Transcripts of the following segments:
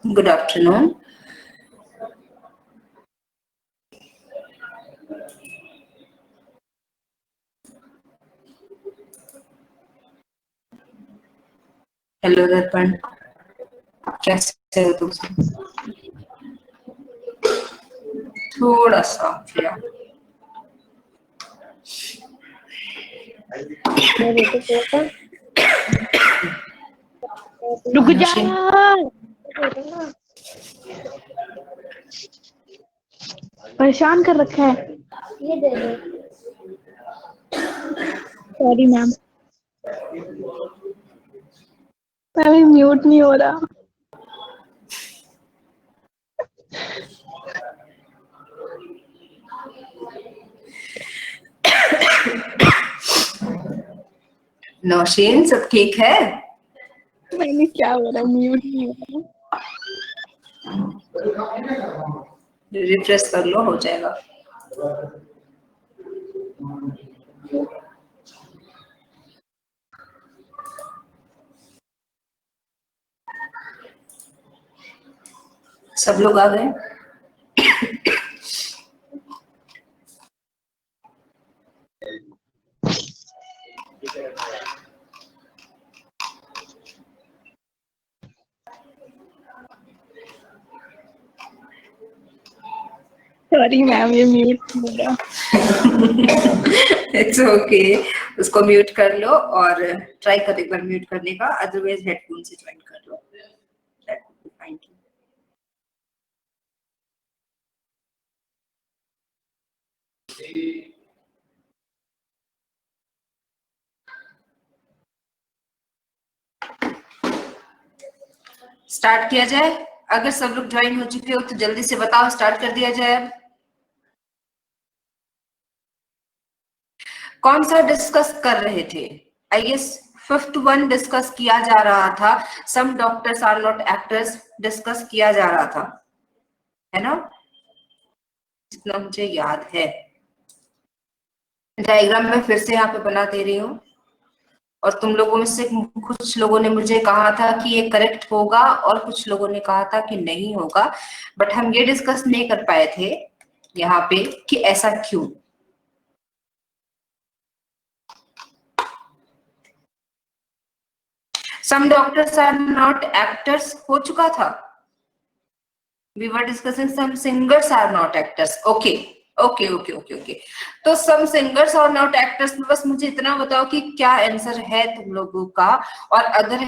Good afternoon. Hello दर्पण, कैसे हो तुम? थोड़ा सा रुक जा। परेशान कर रखा है। ये दे दो। सॉरी मैम, अभी म्यूट नहीं हो रहा। नौशीन, सब ठीक है? मैंने क्या हो रहा, म्यूट नहीं हो रहा। रिफ्रेश कर लो, हो जाएगा। सब लोग आ गए? सॉरी मैम, ये म्यूट नहीं हो रहा। इट्स ओके, उसको म्यूट कर लो और ट्राई कर एक बार म्यूट करने का, अदरवाइज हेडफोन से ज्वाइन कर लो। Thank you. स्टार्ट किया जाए? अगर सब लोग ज्वाइन हो चुके हो तो जल्दी से बताओ, स्टार्ट कर दिया जाए। अब कौन सा डिस्कस कर रहे थे? I guess fifth one discuss किया जा रहा था। Some doctors are not actors discuss किया जा रहा था, है ना? जितना मुझे याद है। डायग्राम में फिर से यहाँ पे बना दे रही हूँ, और तुम लोगों में से कुछ लोगों ने मुझे कहा था कि ये करेक्ट होगा और कुछ लोगों ने कहा था कि नहीं होगा, बट हम ये डिस्कस नहीं कर पाए थे यहाँ पे कि ऐसा क्यों। Some doctors are not actors हो चुका था। We were discussing some singers are not actors. Okay okay okay okay okay, तो सम सिंगर्स और नॉट एक्टर्स में बस मुझे इतना बताओ कि क्या आंसर है तुम लोगों का, और अगर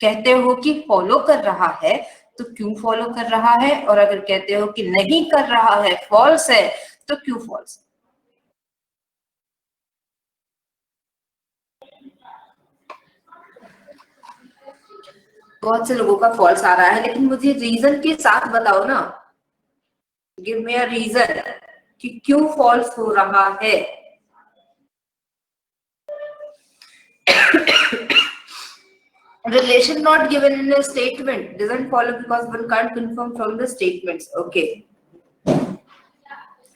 कहते हो कि फॉलो कर रहा है तो क्यों फॉलो कर रहा है, और अगर कहते हो कि नहीं कर रहा है, फॉल्स है, तो क्यों फॉल्स? बहुत से लोगों का फॉल्स आ रहा है, लेकिन मुझे रीजन के साथ बताओ ना। गिव मी अ रीजन कि क्यों फॉल्स हो रहा है। Relation not given in a statement doesn't follow because one can't confirm from the statements. Okay.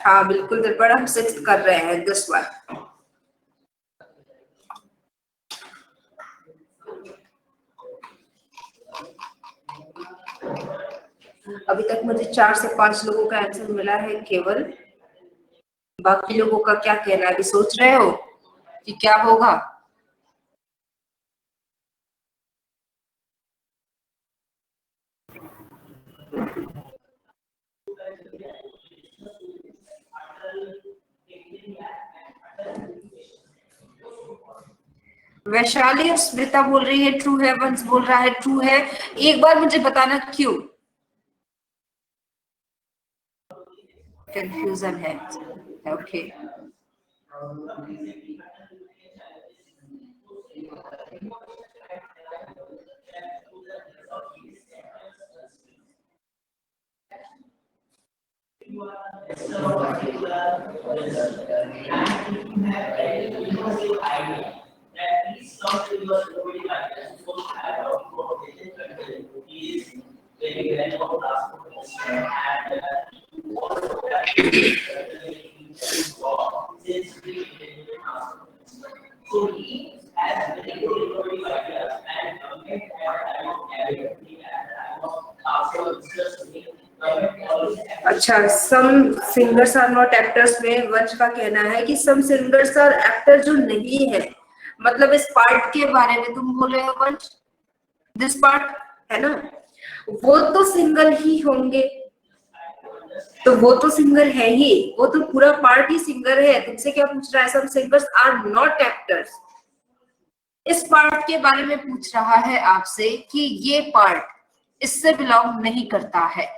हाँ बिल्कुल दर्पण, हम सिक्स्थ कर रहे हैं दिस वन। अभी तक मुझे 4 से 5 लोगों का आंसर मिला है केवल। बाकी लोगों का क्या कहना है? अभी सोच रहे हो कि क्या होगा? वैशाली और स्मृता बोल रही है ट्रू है, वंश बोल रहा है ट्रू है। एक बार मुझे बताना क्यों कंफ्यूजन है। ओके अच्छा, सम सिंगर्स आर नॉट एक्टर्स में वंश का कहना है कि सम सिंगर्स आर एक्टर जो नहीं है, मतलब इस पार्ट के बारे में तुम बोल रहे हो वंश, दिस पार्ट है ना, वो तो सिंगर ही होंगे, तो वो तो सिंगर है ही, वो तो पूरा पार्ट ही सिंगर है। तुमसे क्या पूछ रहा है? सम सिंगर्स आर नॉट एक्टर्स, इस पार्ट के बारे में पूछ रहा है आपसे कि ये पार्ट इससे बिलोंग नहीं करता है।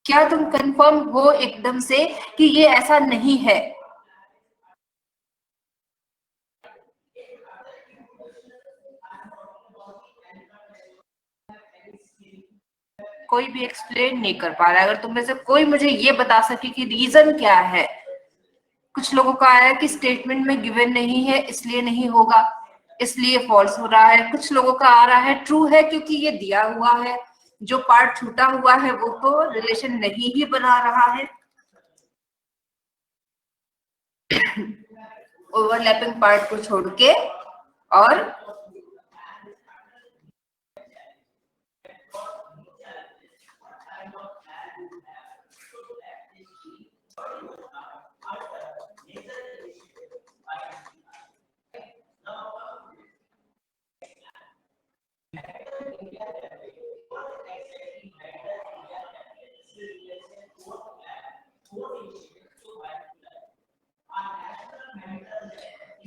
क्या तुम कंफर्म हो एकदम से कि ये ऐसा नहीं है? कोई भी एक्सप्लेन नहीं कर पा रहा है। अगर तुम में से कोई मुझे ये बता सके कि रीजन क्या है। कुछ लोगों का आया कि स्टेटमेंट में गिवन नहीं है इसलिए नहीं होगा, इसलिए फॉल्स हो रहा है। कुछ लोगों का आ रहा है ट्रू है क्योंकि ये दिया हुआ है, जो पार्ट छूटा हुआ है वो तो रिलेशन नहीं ही बना रहा है। ओवरलैपिंग पार्ट को छोड़ के और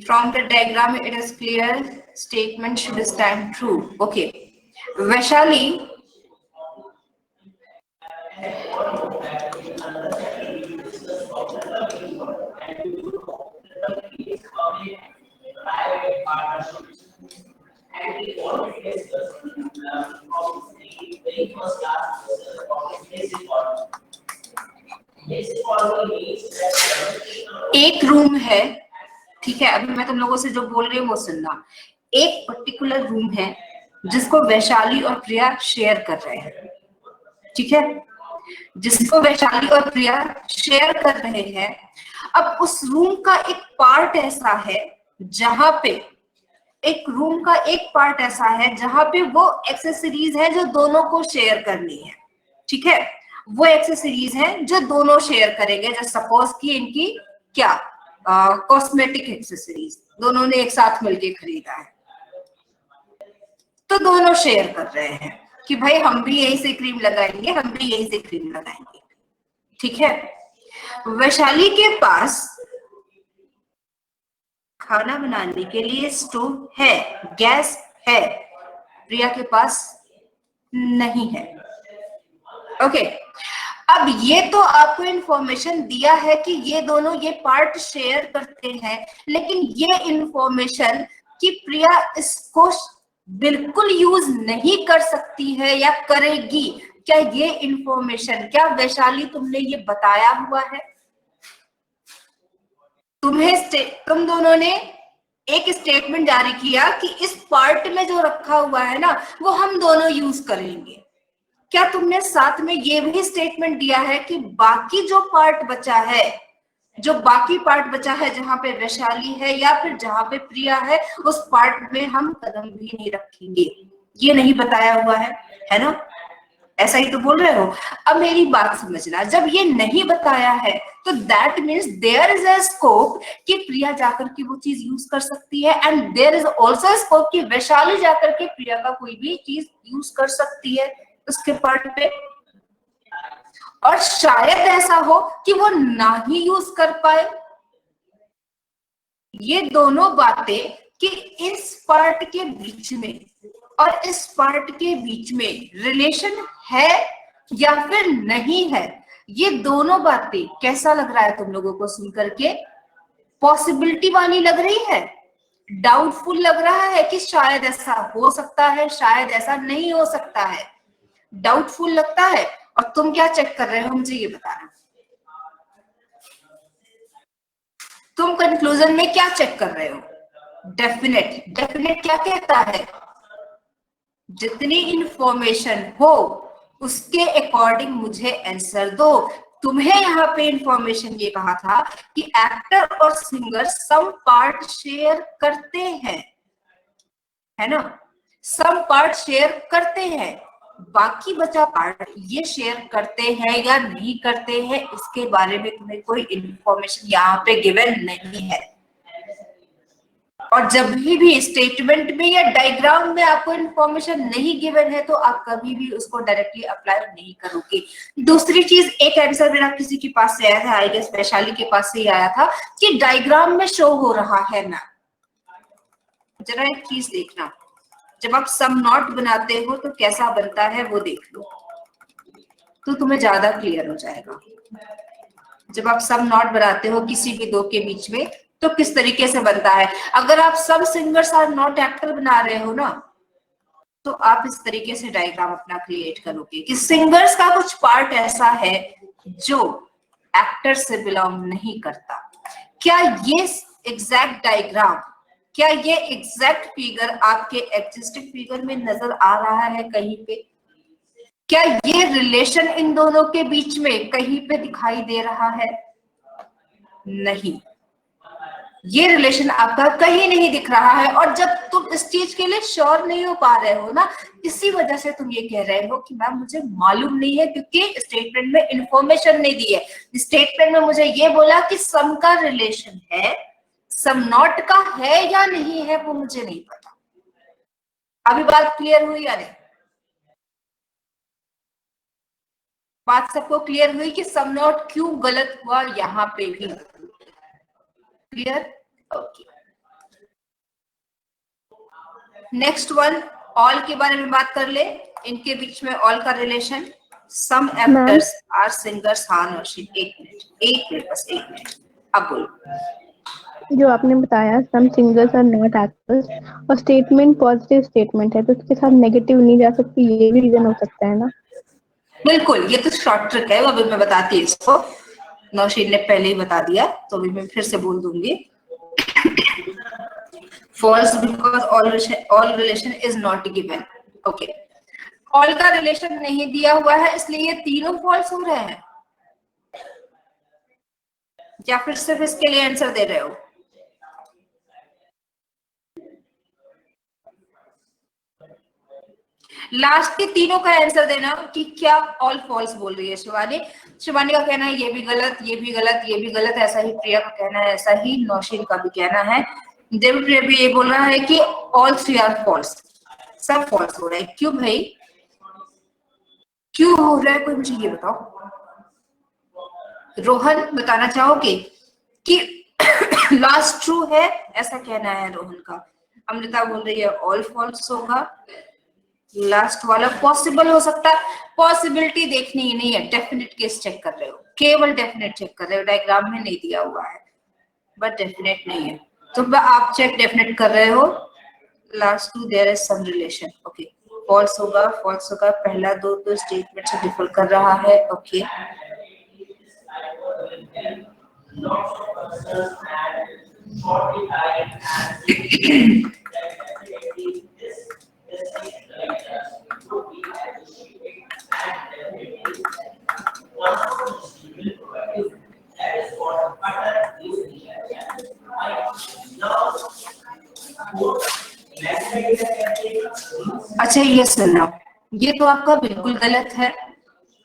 from the diagram it is clear statement should stand true. Okay, Vaishali, एक रूम है, ठीक है, अभी मैं तुम लोगों से जो बोल रही हूँ वो सुनना। एक पर्टिकुलर रूम है जिसको वैशाली और प्रिया शेयर कर रहे हैं, ठीक है, जिसको वैशाली और प्रिया शेयर कर रहे हैं। अब उस रूम का एक पार्ट ऐसा है जहां पे, एक रूम का एक पार्ट ऐसा है जहां पे वो एक्सेसरीज है जो दोनों को शेयर करनी है, ठीक है, वो एक्सेसरीज है जो दोनों शेयर करेंगे। जो सपोज कि इनकी क्या कॉस्मेटिक एक्सेसरीज दोनों ने एक साथ मिलके खरीदा है, तो दोनों शेयर कर रहे हैं कि भाई हम भी यहीं से क्रीम लगाएंगे, हम भी यहीं से क्रीम लगाएंगे, ठीक है। वैशाली के पास खाना बनाने के लिए स्टोव है, गैस है, प्रिया के पास नहीं है। ओके, अब ये तो आपको इंफॉर्मेशन दिया है कि ये दोनों ये पार्ट शेयर करते हैं, लेकिन ये इंफॉर्मेशन कि प्रिया इसको बिल्कुल यूज नहीं कर सकती है या करेगी, क्या ये इंफॉर्मेशन क्या वैशाली तुमने ये बताया हुआ है? तुम दोनों ने एक स्टेटमेंट जारी किया कि इस पार्ट में जो रखा हुआ है ना वो हम दोनों यूज करेंगे। क्या तुमने साथ में ये भी स्टेटमेंट दिया है कि बाकी जो पार्ट बचा है, जो बाकी पार्ट बचा है जहां पे वैशाली है या फिर जहां पे प्रिया है, उस पार्ट में हम कदम भी नहीं रखेंगे? ये नहीं बताया हुआ है ना? ऐसा ही तो बोल रहे हो। अब मेरी बात समझना, जब ये नहीं बताया है तो that means there is a scope कि प्रिया जाकर के वो चीज यूज कर सकती है, and there is also scope कि वैशाली जाकर के प्रिया का कोई भी चीज यूज कर सकती है उसके पार्ट पे। और शायद ऐसा हो कि वो ना ही यूज कर पाए। ये दोनों बातें कि इस पार्ट के बीच में और इस पार्ट के बीच में रिलेशन है या फिर नहीं है, ये दोनों बातें कैसा लग रहा है तुम लोगों को सुन करके? पॉसिबिलिटी वाली लग रही है, डाउटफुल लग रहा है कि शायद ऐसा हो सकता है, शायद ऐसा नहीं हो सकता है, डाउटफुल लगता है। और तुम क्या चेक कर रहे हो मुझे ये बताना, तुम कंक्लूजन में क्या चेक कर रहे हो? डेफिनेट क्या कहता है? जितनी इंफॉर्मेशन हो उसके अकॉर्डिंग मुझे आंसर दो। तुम्हें यहाँ पे इंफॉर्मेशन ये कहा था कि एक्टर और सिंगर सम पार्ट शेयर करते हैं, है ना, सम पार्ट शेयर करते हैं। बाकी बचा पार्ट ये शेयर करते हैं या नहीं करते हैं, इसके बारे में तुम्हें कोई इंफॉर्मेशन यहाँ पे गिवन नहीं है। और जब भी स्टेटमेंट में या डायग्राम में आपको इंफॉर्मेशन नहीं गिवन है तो आप कभी भी उसको डायरेक्टली अप्लाई नहीं करोगे। दूसरी चीज, एक आंसर मेरा किसी के पास से आया था, आई गेस वैशाली के पास से ही आया था, कि डायग्राम में शो हो रहा है मैम। जरा एक चीज देखना, जब आप सम नॉट बनाते हो तो कैसा बनता है वो देख लो, तो तुम्हें ज्यादा क्लियर हो जाएगा। जब आप सम नॉट बनाते हो किसी भी दो के बीच में तो किस तरीके से बनता है। अगर आप सब सिंगर्स आर नॉट एक्टर बना रहे हो ना, तो आप इस तरीके से डायग्राम अपना क्रिएट करोगे कि सिंगर्स का कुछ पार्ट ऐसा है जो एक्टर से बिलोंग नहीं करता। क्या ये एग्जैक्ट डायग्राम, क्या ये एग्जैक्ट फिगर आपके एग्जिस्टिंग फिगर में नजर आ रहा है कहीं पे? क्या ये रिलेशन इन दोनों के बीच में कहीं पे दिखाई दे रहा है? नहीं, ये रिलेशन आपका कहीं नहीं दिख रहा है। और जब तुम इस चीज के लिए श्योर नहीं हो पा रहे हो ना, इसी वजह से तुम ये कह रहे हो कि मैम मुझे मालूम नहीं है, क्योंकि स्टेटमेंट में इंफॉर्मेशन नहीं दी है। स्टेटमेंट में मुझे ये बोला कि सम का रिलेशन है, सम नॉट का है या नहीं है वो मुझे नहीं पता। अभी बात क्लियर हुई या नहीं? बात सबको क्लियर हुई कि सम नॉट क्यों गलत हुआ यहाँ पे भी? Clear? Okay. Next one, all के बारे में बात कर ले। इनके बीच में ऑल का relation, some actors are singers. हाँ नौशीन, एक मिनट बस, एक मिनट। अब बोलो। जो आपने बताया सम सिंगर्स आर नॉट एक्टर्स, और स्टेटमेंट पॉजिटिव स्टेटमेंट है तो उसके साथ नेगेटिव नहीं जा सकती, ये भी रीजन हो सकता है ना? बिल्कुल, ये तो शॉर्ट ट्रिक है, अभी मैं बताती हूँ इसको। नौशीन ने पहले ही बता दिया तो अभी मैं फिर से बोल दूंगी। False because all relation is not given. Okay, all का रिलेशन नहीं दिया हुआ है इसलिए ये तीनों फॉल्स हो रहे हैं, या फिर सिर्फ इसके लिए आंसर दे रहे हो? लास्ट के तीनों का आंसर देना कि क्या ऑल फॉल्स बोल रही है शिवानी। शिवानी का कहना है ये भी गलत, ये भी गलत, ये भी गलत। ऐसा ही प्रिया का कहना है, ऐसा ही नौशीन का भी कहना है। देवप्रिया भी ये बोल रहा है कि ऑल थ्री आर फॉल्स, सब फॉल्स हो रहे हैं। क्यों भाई, क्यों हो रहा है, कोई मुझे ये बताओ। रोहन बताना चाहोगे कि लास्ट ट्रू है, ऐसा कहना है रोहन का। अमृता बोल रही है ऑल फॉल्स होगा। लास्ट वाला पॉसिबल हो सकता है, पॉसिबिलिटी देखनी ही नहीं है, डेफिनेट केस चेक कर रहे हो, केवल डेफिनेट चेक कर रहे हो, डायग्राम में नहीं दिया हुआ है बट डेफिनेट नहीं है तो आप चेक डेफिनेट कर रहे हो। Last two there is some relation, okay. False होगा, फॉल्स होगा, पहला दो तो स्टेटमेंट से डिफर कर रहा है, ओके। अच्छा ये सुनो, ये तो आपका बिल्कुल गलत है,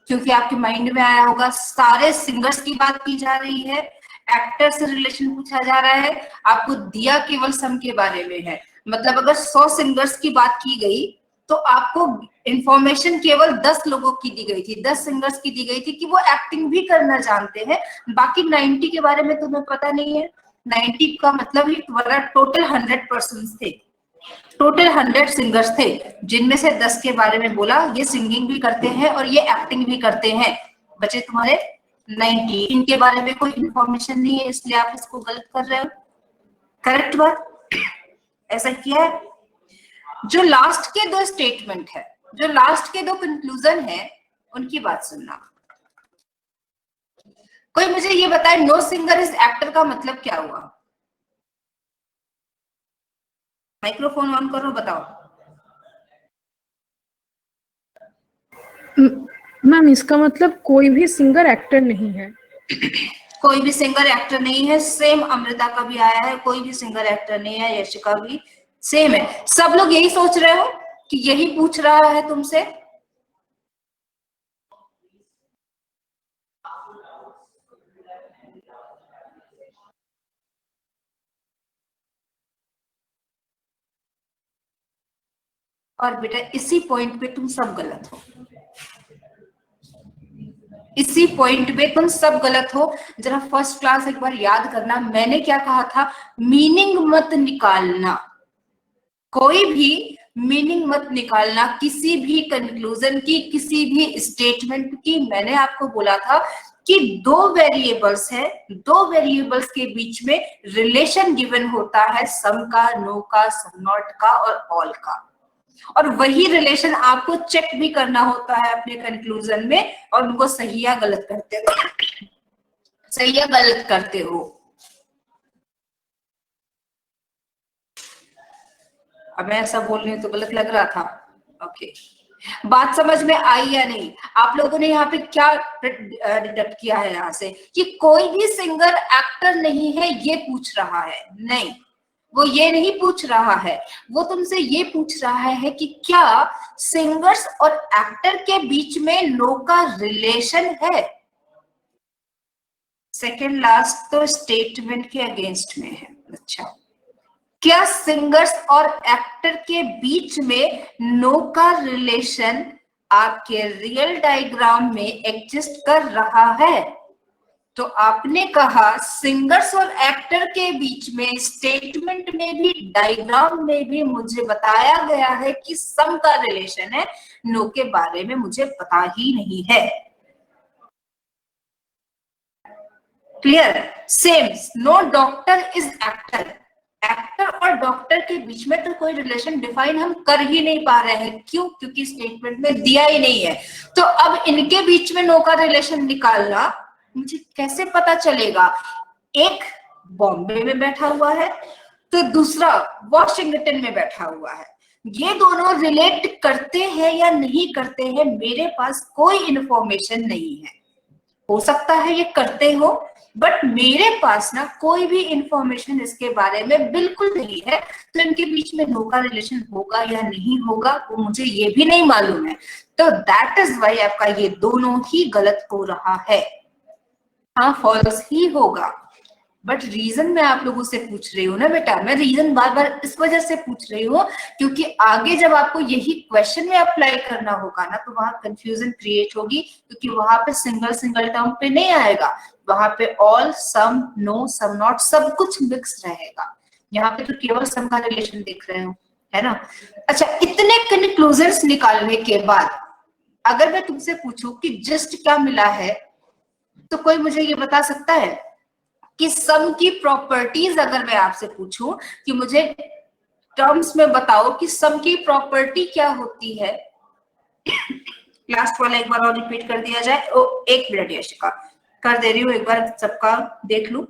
क्योंकि आपके माइंड में आया होगा सारे सिंगर्स की बात की जा रही है, एक्टर से रिलेशन पूछा जा रहा है, आपको दिया केवल सम के बारे में है। मतलब अगर 100 सिंगर्स की बात की गई तो आपको इंफॉर्मेशन केवल 10 लोगों की दी गई थी, 10 सिंगर्स की दी गई थी कि वो एक्टिंग भी करना जानते हैं, बाकी 90 के बारे में तुम्हें पता नहीं है। 90 का मतलब ही तुम्हारा टोटल 100% थे, टोटल 100 सिंगर्स थे, जिनमें से 10 के बारे में बोला ये सिंगिंग भी करते हैं और ये एक्टिंग भी करते हैं, बचे तुम्हारे 90। इनके बारे में कोई इंफॉर्मेशन नहीं है इसलिए आप इसको गलत कर रहे हो। करेक्ट बात, ऐसा किया है। जो लास्ट के दो स्टेटमेंट है, जो लास्ट के दो कंक्लूजन है, उनकी बात सुनना। कोई मुझे ये बताए नो सिंगर इज एक्टर का मतलब क्या हुआ? माइक्रोफोन ऑन करो, बताओ। मैम इसका मतलब कोई भी सिंगर एक्टर नहीं है। कोई भी सिंगर एक्टर नहीं है, सेम अमृता का भी आया है, कोई भी सिंगर एक्टर नहीं है, यशिका भी सेम है। सब लोग यही सोच रहे हो कि यही पूछ रहा है तुमसे? और बेटा इसी पॉइंट पे तुम सब गलत हो, इसी पॉइंट पे तुम सब गलत हो। जरा फर्स्ट क्लास एक बार याद करना, मैंने क्या कहा था, मीनिंग मत निकालना, कोई भी मीनिंग मत निकालना किसी भी कंक्लूजन की, किसी भी स्टेटमेंट की। मैंने आपको बोला था कि दो वेरिएबल्स है, दो वेरिएबल्स के बीच में रिलेशन गिवन होता है, सम का, नो का, सम नॉट का और ऑल का, और वही रिलेशन आपको चेक भी करना होता है अपने कंक्लूजन में, और उनको सही या गलत करते हो, सही या गलत करते हो। अब मैं ऐसा बोल रही हूँ तो गलत लग रहा था? ओके, बात समझ में आई या नहीं? आप लोगों ने यहाँ पे क्या डिडक्ट किया है यहाँ से कि कोई भी सिंगर एक्टर नहीं है, ये पूछ रहा है? नहीं, वो ये नहीं पूछ रहा है, वो तुमसे ये पूछ रहा है कि क्या सिंगर्स और एक्टर के बीच में नो का रिलेशन है। सेकेंड लास्ट तो स्टेटमेंट के अगेंस्ट में है। अच्छा, क्या सिंगर्स और एक्टर के बीच में नो का रिलेशन आपके रियल डायग्राम में एग्जिस्ट कर रहा है? तो आपने कहा सिंगर्स और एक्टर के बीच में स्टेटमेंट में भी, डायग्राम में भी मुझे बताया गया है कि सम का रिलेशन है, नो के बारे में मुझे पता ही नहीं है। Clear? Same, no doctor is actor, actor और डॉक्टर के बीच में तो कोई रिलेशन डिफाइन हम कर ही नहीं पा रहे हैं। क्यों? क्योंकि स्टेटमेंट में दिया ही नहीं है। तो अब इनके बीच में नो का रिलेशन निकालना मुझे कैसे पता चलेगा? एक बॉम्बे में बैठा हुआ है तो दूसरा वॉशिंगटन में बैठा हुआ है, ये दोनों रिलेट करते हैं या नहीं करते हैं, मेरे पास कोई इंफॉर्मेशन नहीं है। हो सकता है ये करते हो, बट मेरे पास ना कोई भी इंफॉर्मेशन इसके बारे में बिल्कुल नहीं है। तो इनके बीच में नो का रिलेशन होगा या नहीं होगा वो मुझे ये भी नहीं मालूम है। तो दैट इज वाई आपका ये दोनों ही गलत हो रहा है। हाँ, फॉल्स ही होगा, बट रीजन मैं आप लोगों से पूछ रही हूँ ना बेटा, मैं रीजन बार बार इस वजह से पूछ रही हूँ क्योंकि आगे जब आपको यही क्वेश्चन में अप्लाई करना होगा ना तो वहां कंफ्यूजन क्रिएट होगी, क्योंकि वहां पे सिंगल सिंगल टर्म पे नहीं आएगा, वहां पे all, some, no, some not सब कुछ मिक्स रहेगा। यहाँ पे तो केवल सम का रिलेशन देख रहे हो, है ना? अच्छा, इतने कंक्लूजन्स निकालने के बाद अगर मैं तुमसे पूछूं कि जस्ट क्या मिला है, तो कोई मुझे ये बता सकता है कि सम की प्रॉपर्टीज, अगर मैं आपसे पूछूं कि मुझे टर्म्स में बताओ कि सम की प्रॉपर्टी क्या होती है, लास्ट वाला एक बार और रिपीट कर दिया जाए। एक मिनट यशिका, कर दे रही हूँ, एक बार सबका देख लूं।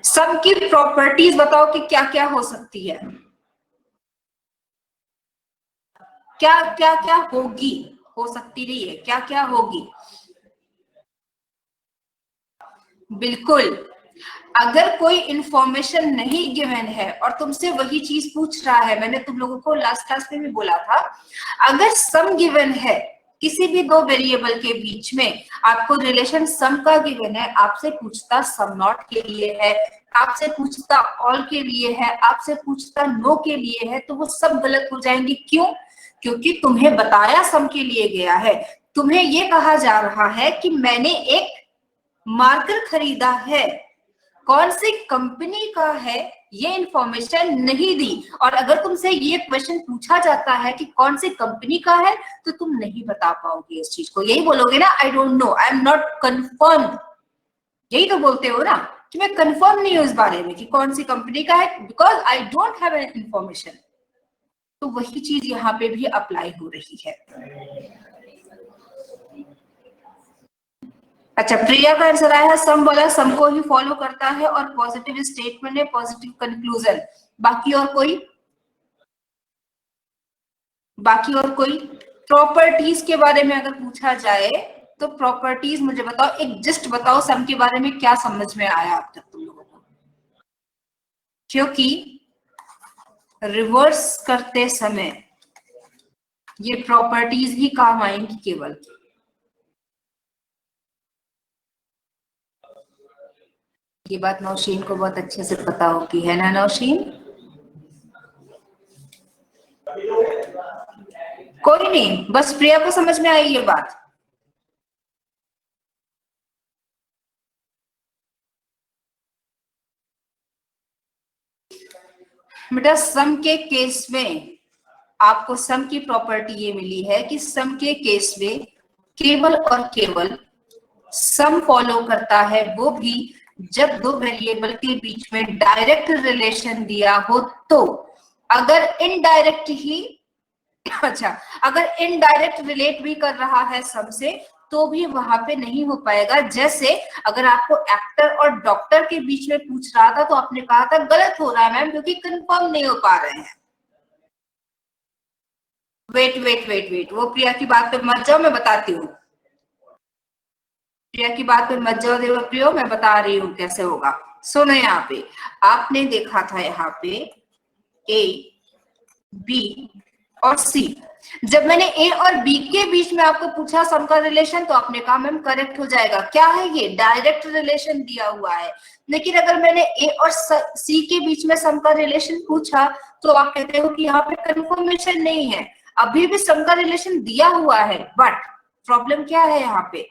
सम की प्रॉपर्टीज बताओ कि क्या क्या हो सकती है, क्या क्या क्या होगी, हो सकती नहीं है, क्या क्या होगी? बिल्कुल, अगर कोई इंफॉर्मेशन नहीं गिवन है और तुमसे वही चीज पूछ रहा है, मैंने तुम लोगों को लास्ट क्लास में भी बोला था, अगर सम गिवन है किसी भी दो वेरिएबल के बीच में, आपको रिलेशन सम का गिवन है, आपसे पूछता सम नॉट के लिए है, आपसे पूछता ऑल के लिए है, आपसे पूछता नो के लिए है, तो वो सब गलत हो जाएंगे। क्यों? क्योंकि तुम्हें बताया सम के लिए गया है, तुम्हें ये कहा जा रहा है कि मैंने एक मार्कर खरीदा है, कौन सी कंपनी का है ये इंफॉर्मेशन नहीं दी। और अगर तुमसे ये क्वेश्चन पूछा जाता है कि कौन सी कंपनी का है, तो तुम नहीं बता पाओगे इस चीज को, यही बोलोगे ना, I don't know, I am not confirm, यही तो बोलते हो ना कि मैं कंफर्म नहीं हूं इस बारे में कि कौन सी कंपनी का है, because I don't have an information. तो वही चीज यहाँ पे भी अप्लाई हो रही है। अच्छा, प्रिया का आंसर आया है सम बोला, सम को ही फॉलो करता है और पॉजिटिव स्टेटमेंट है, पॉजिटिव कंक्लूजन। बाकी और कोई? बाकी और कोई? प्रॉपर्टीज के बारे में अगर पूछा जाए तो प्रॉपर्टीज मुझे बताओ, एक जस्ट बताओ सम के बारे में क्या समझ में आया अब तक तुम लोगों को, क्योंकि रिवर्स करते समय ये प्रॉपर्टीज ही काम आएंगी केवल। ये बात नौशीन को बहुत अच्छे से पता होगी, है ना नौशीन? कोई नहीं, बस प्रिया को समझ में आई ये बात। बेटा सम के केस में आपको सम की प्रॉपर्टी ये मिली है कि सम के केस में केवल और केवल सम फॉलो करता है वो भी जब दो वेरिएबल के बीच में डायरेक्ट रिलेशन दिया हो। तो अगर इनडायरेक्ट ही अगर इनडायरेक्ट रिलेट भी कर रहा है सम से तो भी वहां पे नहीं हो पाएगा। जैसे अगर आपको एक्टर और डॉक्टर के बीच में पूछ रहा था तो आपने कहा था गलत हो रहा है मैम क्योंकि कंफर्म नहीं हो पा रहे हैं। वेट, वो प्रिया की बात पे मत जाओ, मैं बताती हूँ। प्रिया की बात पे मत जाओ देवप्रियो, मैं बता रही हूँ कैसे होगा। सुनो, यहाँ पे आपने देखा था यहाँ पे ए, बी और सी। जब मैंने ए और बी के बीच में आपको पूछा सम का रिलेशन तो आपने कहा मैम करेक्ट हो जाएगा। क्या है ये? डायरेक्ट रिलेशन दिया हुआ है। लेकिन अगर मैंने ए और सी के बीच में सम का रिलेशन पूछा तो आप कहते हो कि यहाँ पे कंफर्मेशन नहीं है। अभी भी सम का रिलेशन दिया हुआ है, बट प्रॉब्लम क्या है यहाँ पे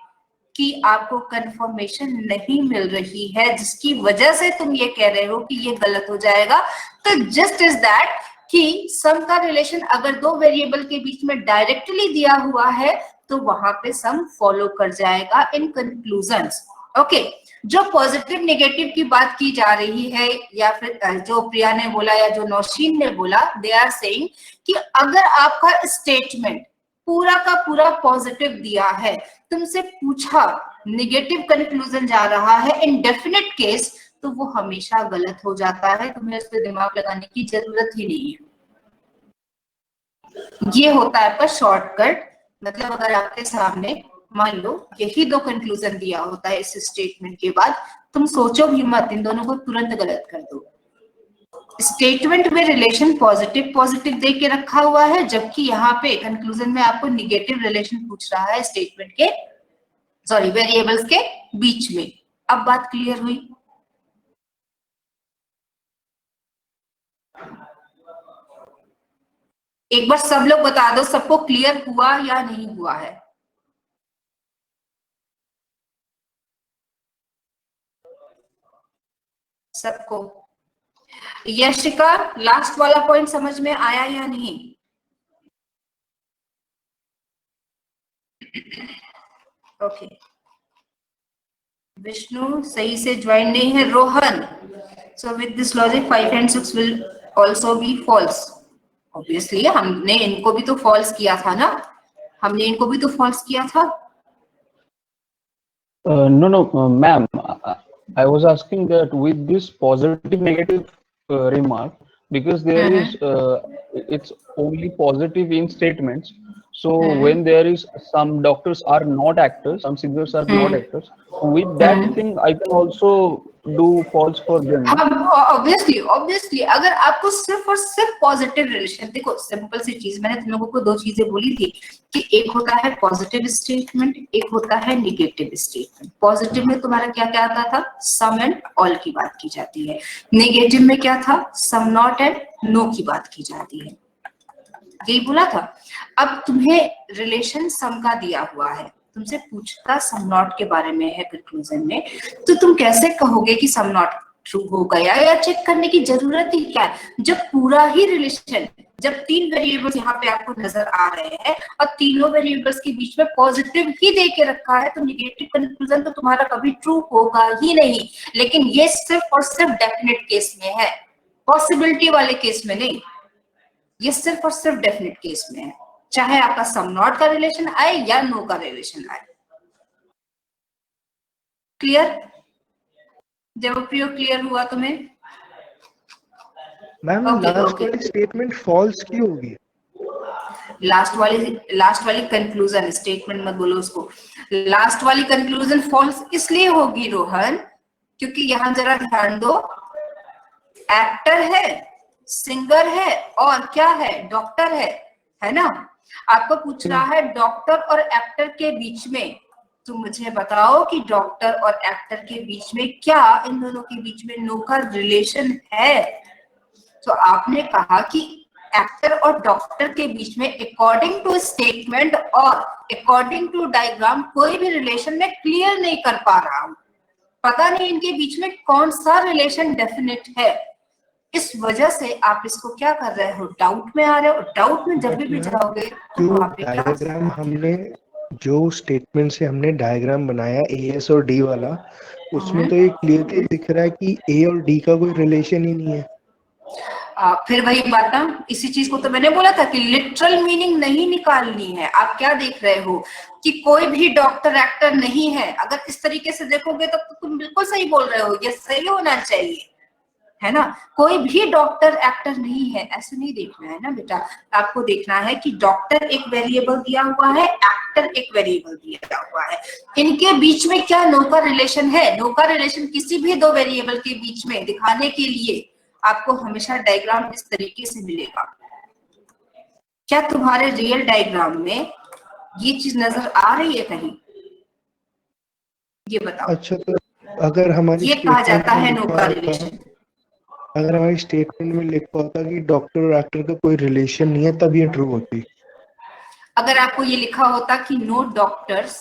कि आपको कंफर्मेशन नहीं मिल रही है, जिसकी वजह से तुम ये कह रहे हो कि ये गलत हो जाएगा। तो जस्ट इज दैट कि सम का रिलेशन अगर दो वेरिएबल के बीच में डायरेक्टली दिया हुआ है तो वहां पे सम फॉलो कर जाएगा इन कंक्लूजन्स। ओके, जो पॉजिटिव नेगेटिव की बात की जा रही है या फिर जो प्रिया ने बोला या जो नौशीन ने बोला, दे आर सेइंग कि अगर आपका स्टेटमेंट पूरा का पूरा पॉजिटिव दिया है, तुमसे पूछा नेगेटिव कंक्लूजन जा रहा है इन डेफिनेट केस, तो वो हमेशा गलत हो जाता है। तुम्हें उस पर दिमाग लगाने की जरूरत ही नहीं है। ये होता है पर शॉर्टकट। मतलब अगर आपके सामने मान लो यही दो कंक्लूजन दिया होता है इस स्टेटमेंट के बाद, तुम सोचो भी मत, इन दोनों को तुरंत गलत कर दो। स्टेटमेंट में रिलेशन पॉजिटिव पॉजिटिव दे के रखा हुआ है, जबकि यहाँ पे कंक्लूजन में आपको निगेटिव रिलेशन पूछ रहा है स्टेटमेंट के वेरिएबल्स के बीच में। अब बात क्लियर हुई? एक बार सब लोग बता दो सबको क्लियर हुआ या नहीं हुआ है। सबको? यशिका, लास्ट वाला पॉइंट समझ में आया या नहीं? ओके, विष्णु सही से ज्वाइन नहीं है। Rohan, so with this logic 5 and 6 will also be false. Obviously हमने इनको भी तो फॉल्स किया था ना, हमने इनको भी तो फॉल्स किया था। No, ma'am. I was asking that with this positive negative remark, because there is it's only positive in statements. So when there is some doctors are not actors, some singers are not actors. With that thing, I can also do false for them. Obviously अगर आपको सिर्फ और सिर्फ positive relation, देखो simple सी चीज, मैंने तुम लोगों को दो चीजें बोली थी कि एक होता है पॉजिटिव स्टेटमेंट, एक होता है निगेटिव स्टेटमेंट। पॉजिटिव में तुम्हारा क्या क्या आता था? सम एंड ऑल की बात की जाती है। नेगेटिव में क्या था? सम नॉट एंड नो की बात की जाती है। यही बोला था। अब तुम्हें रिलेशन सम का दिया हुआ है, तुमसे पूछता सम नॉट के बारे में है कंक्लूजन में, तो तुम कैसे कहोगे कि सम नॉट ट्रू हो गया? या चेक करने की जरूरत ही क्या है? जब पूरा ही रिलेशन, जब तीन वेरिएबल्स यहाँ पे आपको नजर आ रहे हैं और तीनों वेरिएबल्स के बीच में पॉजिटिव ही दे के रखा है, तो निगेटिव कंक्लूजन तो तुम्हारा कभी ट्रू होगा ही नहीं। लेकिन ये सिर्फ और सिर्फ डेफिनेट केस में है, पॉसिबिलिटी वाले केस में नहीं। ये सिर्फ और सिर्फ डेफिनेट केस में है, चाहे आपका सम नॉट का रिलेशन आए या नो का रिलेशन आए। क्लियर? देवप्रियो, क्लियर हुआ तुम्हें? मैम लास्ट वाली स्टेटमेंट फॉल्स क्यों होगी? लास्ट वाली कंक्लूजन, स्टेटमेंट मत बोलो उसको। लास्ट वाली कंक्लूजन फॉल्स इसलिए होगी रोहन, क्योंकि यहां जरा ध्यान दो, एक्टर है, सिंगर है और क्या है? डॉक्टर है ना? आपको पूछ रहा है डॉक्टर और एक्टर के बीच में, तो मुझे बताओ कि डॉक्टर और एक्टर के बीच में क्या इन दोनों के बीच में नो का रिलेशन है? तो आपने कहा कि एक्टर और डॉक्टर के बीच में अकॉर्डिंग टू स्टेटमेंट और अकॉर्डिंग टू डायग्राम कोई भी रिलेशन में क्लियर नहीं कर पा रहा हूं, पता नहीं इनके बीच में कौन सा रिलेशन डेफिनेट है। इस वजह से आप इसको क्या कर रहे हो, डाउट में आ रहे हो। डाउट में जब भी जाओगे तो जो वहां पे क्या, डायग्राम हमने, जो स्टेटमेंट से हमने डायग्राम बनाया एएस और डी वाला, उसमें तो ये क्लियरली दिख रहा है कि ए और डी का कोई रिलेशन ही नहीं है। फिर वही बात ना, इसी चीज को तो मैंने बोला था कि लिटरल मीनिंग नहीं निकालनी है। आप क्या देख रहे हो कि कोई भी डॉक्टर एक्टर नहीं है, अगर इस तरीके से देखोगे तो तुम बिल्कुल सही बोल रहे हो, ये सही होना चाहिए, है ना। कोई भी डॉक्टर एक्टर नहीं है, ऐसे नहीं देखना है ना बेटा। आपको देखना है कि डॉक्टर एक वेरिएबल दिया हुआ है, एक्टर एक वेरिएबल दिया हुआ है, इनके बीच में क्या नो का रिलेशन है। नो का रिलेशन किसी भी दो वेरिएबल के बीच में दिखाने के लिए आपको हमेशा डायग्राम इस तरीके से मिलेगा। क्या तुम्हारे रियल डायग्राम में ये चीज नजर आ रही है कहीं, ये बताओ। अच्छा, तो अगर हमारी ये कहा जाता है नो लिखा का होता, रिलेशन। अगर हमारी स्टेटमेंट में लिखा होता कि डॉक्टर और एक्टर का कोई रिलेशन नहीं है, तब ये ट्रू होती। अगर आपको ये लिखा होता कि नो डॉक्टर्स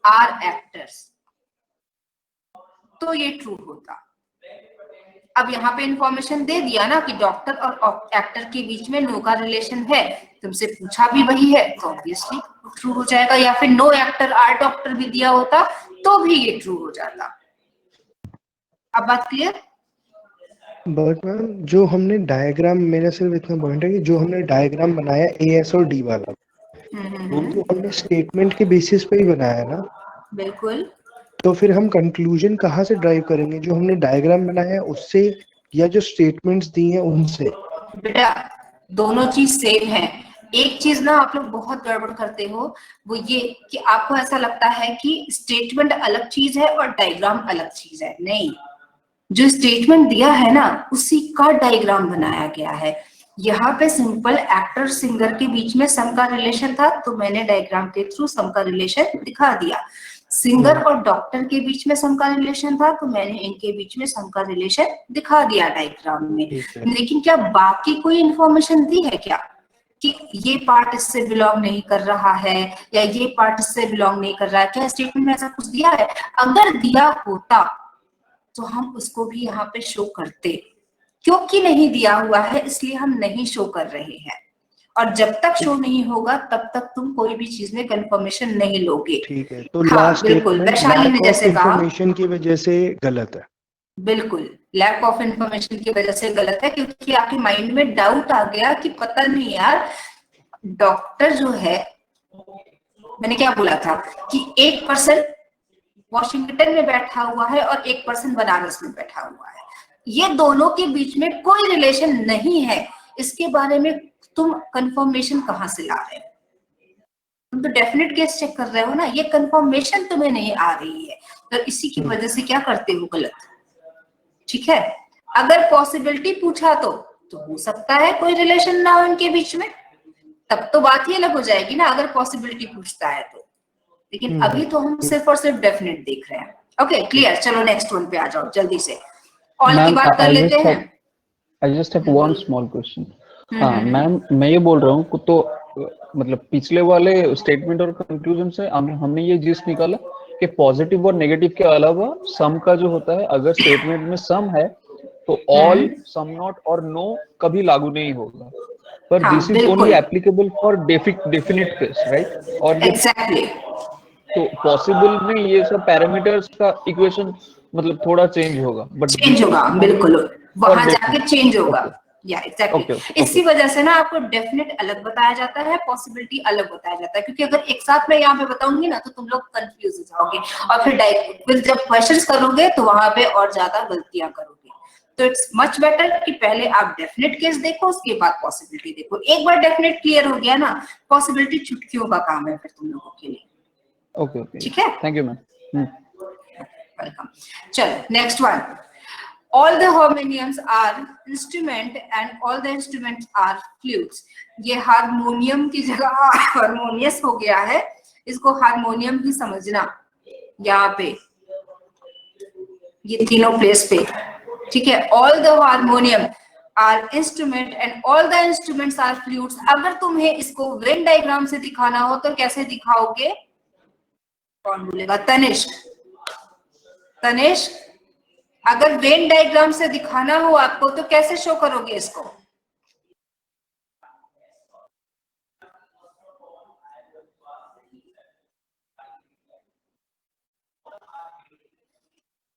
आर एक्टर्स, तो ये ट्रू होता। अब यहाँ पे इंफॉर्मेशन दे दिया ना कि डॉक्टर और एक्टर के बीच में नो का रिलेशन है, तुमसे पूछा भी वही है, तो ऑब्वियसली ट्रू हो जाएगा। या फिर नो एक्टर आर डॉक्टर भी दिया होता तो भी ये ट्रू हो जाता। अब बात क्लियर? बट मैम, जो हमने डायग्राम, मेरा सिर्फ इतना पॉइंट है कि जो हमने डायग्राम बनाया एएस और डी वाला, वो तो हमने स्टेटमेंट के बेसिस पे ही बनाया है ना। बिल्कुल। तो फिर हम कंक्लूजन कहाँ से ड्राइव करेंगे, जो हमने डायग्राम बनाया है उससे, या जो स्टेटमेंट्स दी हैं उनसे? बेटा दोनों चीज सेम है। एक चीज ना आप लोग बहुत गड़बड़ करते हो, वो ये कि आपको ऐसा लगता है कि स्टेटमेंट अलग चीज है और डायग्राम अलग चीज है। नहीं, जो स्टेटमेंट दिया है ना उसी का डायग्राम बनाया गया है। यहाँ पे सिंपल एक्टर सिंगर के बीच में सम का रिलेशन था, तो मैंने डायग्राम के थ्रू सम का रिलेशन दिखा दिया। सिंगर और डॉक्टर के बीच में सम का रिलेशन था, तो मैंने इनके बीच में सम का रिलेशन दिखा दिया डायग्राम में। लेकिन क्या बाकी कोई इंफॉर्मेशन दी है क्या कि ये पार्ट इससे बिलोंग नहीं कर रहा है या ये पार्ट इससे बिलोंग नहीं कर रहा है? क्या स्टेटमेंट में ऐसा कुछ दिया है? अगर दिया होता तो हम उसको भी यहाँ पे शो करते, क्योंकि नहीं दिया हुआ है इसलिए हम नहीं शो कर रहे हैं। और जब तक शो नहीं होगा तब तक तुम कोई भी चीज में कंफर्मेशन नहीं लोगे। ठीक है, तो हाँ, लास्ट बिल्कुल, वैशाली ने जैसे कहा, इंफॉर्मेशन की वजह से गलत है। बिल्कुल लैक ऑफ इंफॉर्मेशन की वजह से गलत है, क्योंकि आपके माइंड में डाउट आ गया कि पता नहीं यार डॉक्टर जो है, मैंने क्या बोला था कि एक पर्सन वॉशिंगटन में बैठा हुआ है और एक पर्सन बनारस में बैठा हुआ है, ये दोनों के बीच में कोई रिलेशन नहीं है। इसके बारे में तुम कंफर्मेशन कहां से ला रहे हो? तुम तो डेफिनेट केस चेक कर रहे हो ना, ये कंफर्मेशन तुम्हें नहीं आ रही है, तो इसी की वजह से क्या करते हो, गलत। ठीक है, अगर पॉसिबिलिटी पूछा तो हो सकता है कोई रिलेशन ना हो इनके बीच में, तब तो बात ही अलग हो जाएगी ना, अगर पॉसिबिलिटी पूछता है तो। लेकिन अभी तो हम सिर्फ और सिर्फ डेफिनेट देख रहे हैं। Okay, clear. चलो नेक्स्ट वन पे आ जाओ जल्दी से, ऑल की बात कर लेते हैं। I just have one small question. हाँ मैम, मैं ये बोल रहा हूँ तो मतलब पिछले वाले स्टेटमेंट और कंक्लूजन से हमने ये चीज निकाला कि पॉजिटिव और नेगेटिव के अलावा सम का जो होता है, अगर स्टेटमेंट में सम है तो ऑल, सम नॉट और नो कभी लागू नहीं होगा, पर this is only applicable for definite case, right? और एग्जैक्टली, तो पॉसिबल में ये सब पैरामीटर्स का इक्वेशन मतलब थोड़ा चेंज होगा, बट चेंज होगा, बिल्कुल वहां जाके चेंज होगा। या एग्जैक्टली, इसी वजह से ना आपको डेफिनेट अलग बताया जाता है, पॉसिबिलिटी अलग बताया जाता है, क्योंकि अगर एक साथ मैं यहाँ पे बताऊंगी ना तो तुम लोग कंफ्यूज हो जाओगे और फिर जब क्वेश्चंस करोगे तो वहां पे और ज्यादा गलतियां करोगे। तो इट्स मच बेटर कि पहले आप डेफिनेट केस देखो, उसके बाद पॉसिबिलिटी देखो। एक बार डेफिनेट क्लियर हो गया ना, पॉसिबिलिटी चुटकियों का काम है फिर तुम लोगों के लिए। ओके, ठीक है, थैंक यू मैम। वेलकम। चलो next one, all the harmoniums are instrument and all the instruments are flutes। ये हारमोनियम की जगह हारमोनियस हो गया है, इसको हारमोनियम भी समझना यहाँ पे, ये तीनों प्लेस पे। ठीक है, all the harmonium, are instrument and all the instruments are flutes. अगर तुम्हें इसको वेन डायग्राम से दिखाना हो तो कैसे दिखाओगे? कौन बोलेगा? तनिष्क। तनिष्क, अगर वेन डायग्राम से दिखाना हो आपको तो कैसे शो करोगे इसको?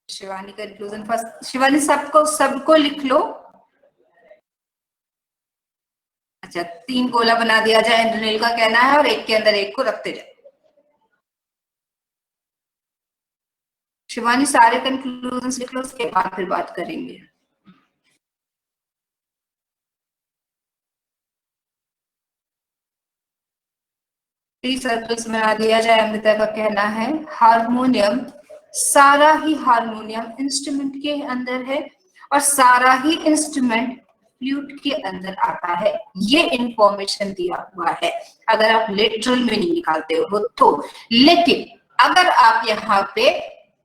Shivani conclusion first. शिवानी सबको लिख लो। अच्छा, 3 गोला बना दिया जाए, इंद्रनील का कहना है, और एक के अंदर एक को रखते जाए। शिवानी सारे कंक्लूजन लिख लो, उसके बाद फिर बात करेंगे। सर्कल्स बना दिया जाए। अमृता का कहना है हारमोनियम, सारा ही हारमोनियम इंस्ट्रूमेंट के अंदर है और सारा ही इंस्ट्रूमेंट फ्लूट के अंदर आता है। ये इंफॉर्मेशन दिया हुआ है अगर आप लिटरल मीनिंग निकालते हो तो। लेकिन अगर आप यहाँ पे,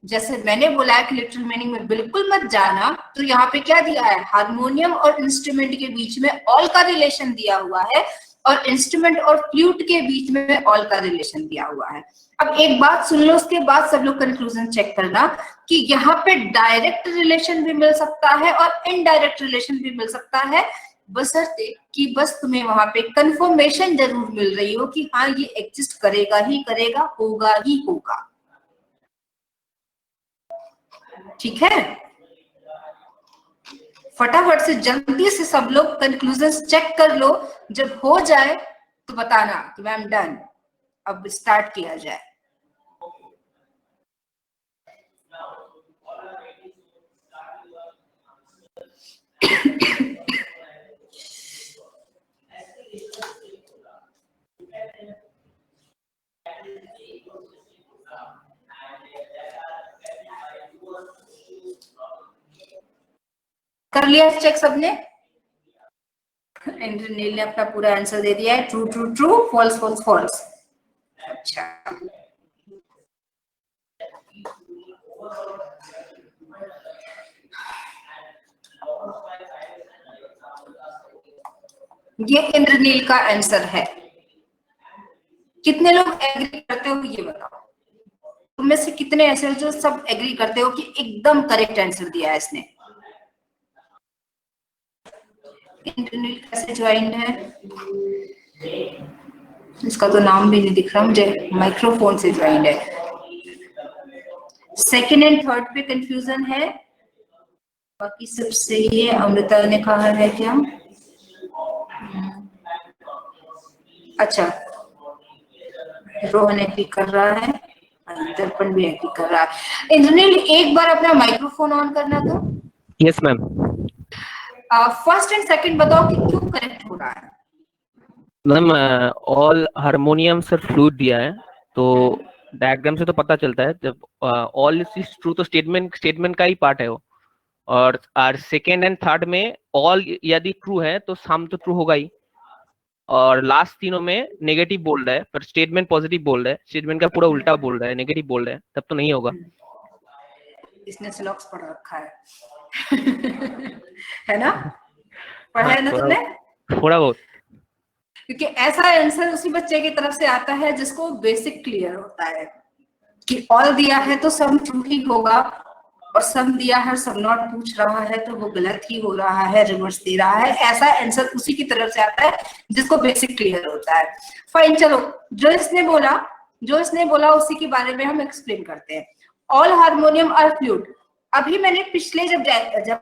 जैसे मैंने बोला है कि लिटरल मीनिंग में बिल्कुल मत जाना, तो यहाँ पे क्या दिया है? हारमोनियम और इंस्ट्रूमेंट के बीच में ऑल का रिलेशन दिया हुआ है और इंस्ट्रूमेंट और फ्लूट के बीच में ऑल का रिलेशन दिया हुआ है। अब एक बात सुन लो, उसके बाद सब लोग कंक्लूजन चेक करना कि यहाँ पे डायरेक्ट रिलेशन भी मिल सकता है और इनडायरेक्ट रिलेशन भी मिल सकता है, बशर्ते कि बस तुम्हें वहां पे कंफर्मेशन जरूर मिल रही हो कि हाँ ये एग्जिस्ट करेगा ही करेगा, होगा ही होगा। ठीक है, फटाफट से जल्दी से सब लोग कंक्लूजन चेक कर लो। जब हो जाए तो बताना कि मैम डन, अब स्टार्ट किया जाए। कर लिया चेक सबने? इंद्रनील ने अपना पूरा आंसर दे दिया है, true true true, false false false. अच्छा, ये इंद्रनील का आंसर है। कितने लोग एग्री करते हो ये बताओ? तुम में से कितने ऐसे हो जो सब एग्री करते हो कि एकदम करेक्ट आंसर दिया है इसने? इंद्रनील कैसे ज्वाइन है? इसका तो नाम भी नहीं दिख रहा मुझे, माइक्रोफोन से ज्वाइन है। सेकंड एंड थर्ड पे कंफ्यूजन है, बाकी सब सही है। अमृता ने कहा है क्या? अच्छा, रोहन एग्री कर रहा है, दर्पण भी एग्री कर रहा है। इंद्रनील एक बार अपना माइक्रोफोन ऑन करना तो। Yes ma'am. First and second बताओ कि क्यों करेक्ट हो रहा है? Ma'am all harmonium sir fluid दिया है, तो डायग्राम से तो पता चलता है जब ऑल इज ट्रू तो स्टेटमेंट का ही पार्ट है वो। और सेकेंड एंड थर्ड में ऑल यदि ट्रू है तो सम तो ट्रू होगा ही, और लास्ट तीनों में नेगेटिव बोल रहा है पर स्टेटमेंट पॉजिटिव बोल रहा है, स्टेटमेंट का पूरा उल्टा बोल रहा है, नेगेटिव बोल रहा है, तब तो नहीं होगा। इसने स्लॉक्स पढ़ रखा है है ना? पढ़ा है ना तुमने? थोड़ा बहुत। क्योंकि ऐसा आंसर उसी बच्चे की तरफ से आता है जिसको बेसिक क्लियर होता है कि ऑल दिया है तो सम ट्रू ही होगा, और सम दिया है सम नॉट पूछ रहा है तो वो गलत ही हो रहा है, रिवर्स दे रहा है। ऐसा आंसर उसी की तरफ से आता है जिसको बेसिक क्लियर होता है। फाइन, चलो जो इसने बोला उसी के बारे में हम एक्सप्लेन करते हैं। All harmonium are flute. अभी मैंने पिछले जब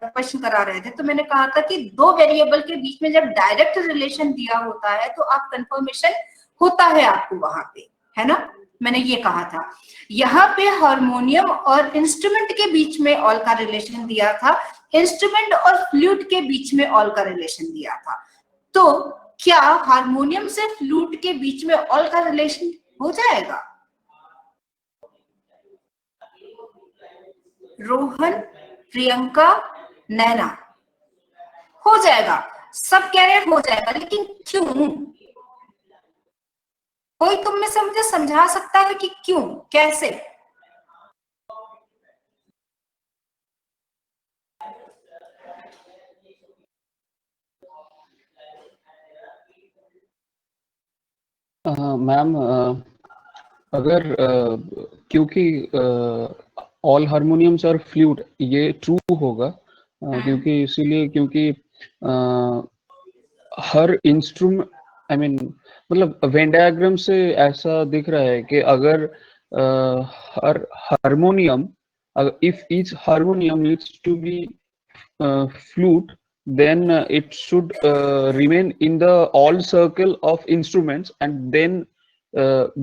क्वेश्चन करा रहे थे तो मैंने कहा था कि दो वेरिएबल के बीच में जब डायरेक्ट रिलेशन दिया होता है तो आप कंफर्मेशन होता है आपको वहां पे, है ना? मैंने ये कहा था। यहाँ पे हारमोनियम और इंस्ट्रूमेंट के बीच में ऑल का रिलेशन दिया था, इंस्ट्रूमेंट और फ्लूट के बीच में ऑल का रिलेशन दिया था। तो क्या हारमोनियम से फ्लूट के बीच में ऑल का रिलेशन हो जाएगा? रोहन, प्रियंका, नैना, हो जाएगा। सब कह रहे हैं हो जाएगा, लेकिन क्यों? कोई तुम में से मुझे समझा सकता है कि क्यों, कैसे? मैम अगर क्योंकि ऑल हारमोनियम्स आर फ्लूट, ये ट्रू होगा क्योंकि इसीलिए क्योंकि हर इंस्ट्रूमेंट आई मीन मतलब वेन डायग्राम से ऐसा दिख रहा है कि अगर हर harmonium, if each harmonium needs to be flute, then it should remain in the all circle of instruments, and then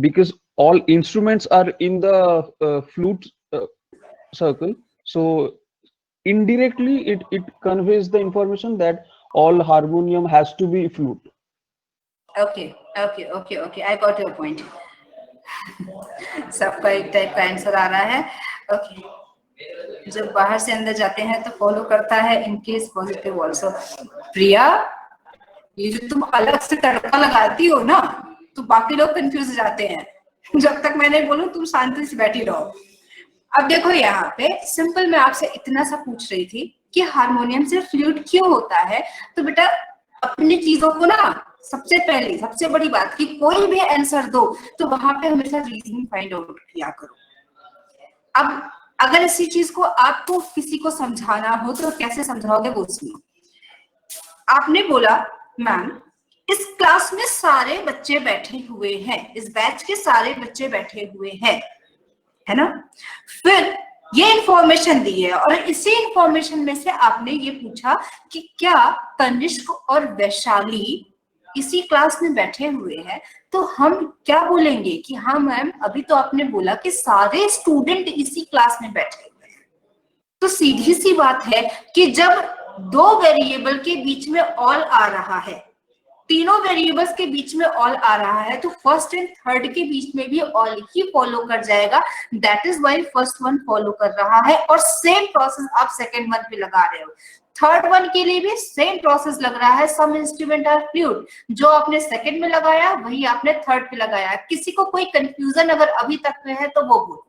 because all instruments are in the flute circle, so indirectly it conveys the information that all harmonium has to be flute. Okay, I got your point. सबका एक type का answer आ रहा है. Okay, जब बाहर से अंदर जाते हैं तो फॉलो करता है इन केस पॉजिटिव ऑल्सो. प्रिया, ये जो तुम अलग से तड़का लगाती हो ना, तो बाकी लोग कंफ्यूज हो जाते हैं. जब तक मैं नहीं बोलूं तुम शांति से बैठी रहो. अब देखो यहाँ पे सिंपल मैं आपसे इतना सा पूछ रही थी कि हारमोनियम से फ्लूट क्यों होता है. तो बेटा अपनी चीजों को ना सबसे पहले सबसे बड़ी बात कि कोई भी आंसर दो तो वहां पे हमेशा रीजनिंग फाइंड आउट किया करो. अब अगर इसी चीज को आपको किसी को समझाना हो तो कैसे समझाओगे वो सुनो. आपने बोला मैम इस क्लास में सारे बच्चे बैठे हुए हैं, इस बैच के सारे बच्चे बैठे हुए हैं, है ना. फिर ये इंफॉर्मेशन दी है और इसी इंफॉर्मेशन में से आपने ये पूछा कि क्या तनिष्क और वैशाली इसी क्लास में बैठे हुए हैं. तो हम क्या बोलेंगे कि हाँ मैम अभी तो आपने बोला कि सारे स्टूडेंट इसी क्लास में बैठे हुए हैं. तो सीधी सी बात है कि जब दो वेरिएबल के बीच में ऑल आ रहा है, तीनों वेरिएबल्स के बीच में ऑल आ रहा है, तो फर्स्ट एंड थर्ड के बीच में भी ऑल ही फॉलो कर जाएगा. That is why first one follow कर रहा है और सेम प्रोसेस आप सेकंड वन पे लगा रहे हो. थर्ड वन के लिए भी सेम प्रोसेस लग रहा है. सम इंस्ट्रूमेंट आर फ्लूट, जो आपने सेकंड में लगाया वही आपने थर्ड पे लगाया. किसी को कोई कंफ्यूजन अगर अभी तक में है तो वो बोलो.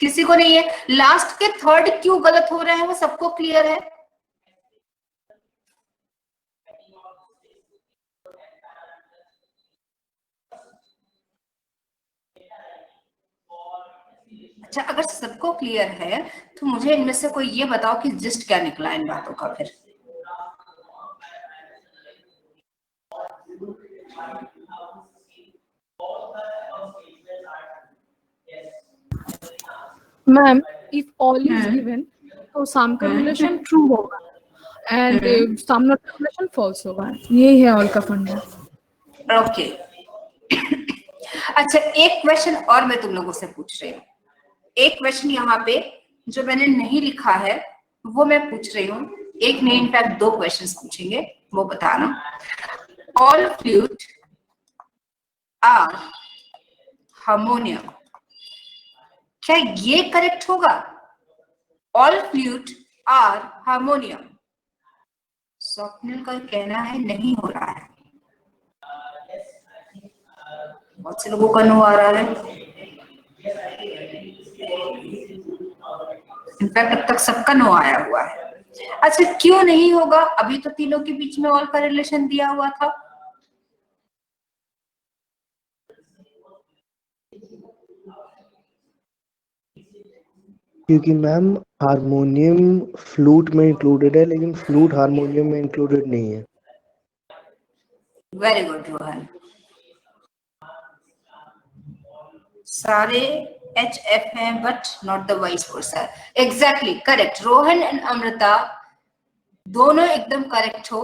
किसी को नहीं है. लास्ट के थर्ड क्यों गलत हो रहे हैं वो सबको क्लियर है. अच्छा, अगर सबको क्लियर है तो मुझे इनमें से कोई ये बताओ कि जिस्ट क्या निकला इन बातों का. फिर ma'am if all is given तो सम का रिलेशन ट्रू होगा and some not relation false होगा. ये है ऑल का फंडा. ओके. अच्छा, एक क्वेश्चन और मैं तुम लोगों से पूछ रही हूँ. एक क्वेश्चन यहाँ पे जो मैंने नहीं लिखा है वो मैं पूछ रही हूँ. एक नहीं इनफैक्ट दो क्वेश्चंस पूछेंगे, वो बताना. ऑल फ्लूट आर हारमोनियम, क्या ये करेक्ट होगा? All flute are harmonium. Swapnil का कहना है नहीं हो रहा है. बहुत से लोगों का नो आ रहा है. इनफैक्ट अब तक सबका नो आया हुआ है. अच्छा, क्यों नहीं होगा? अभी तो तीनों के बीच में ऑल का रिलेशन दिया हुआ था. क्योंकि मैम हारमोनियम फ्लूट में इंक्लूडेड है लेकिन फ्लूट हारमोनियम में इंक्लूडेड नहीं है. Very good Rohan. सारे HF हैं but not the vice versa. Exactly correct. Rohan and Amrita दोनों एकदम करेक्ट हो,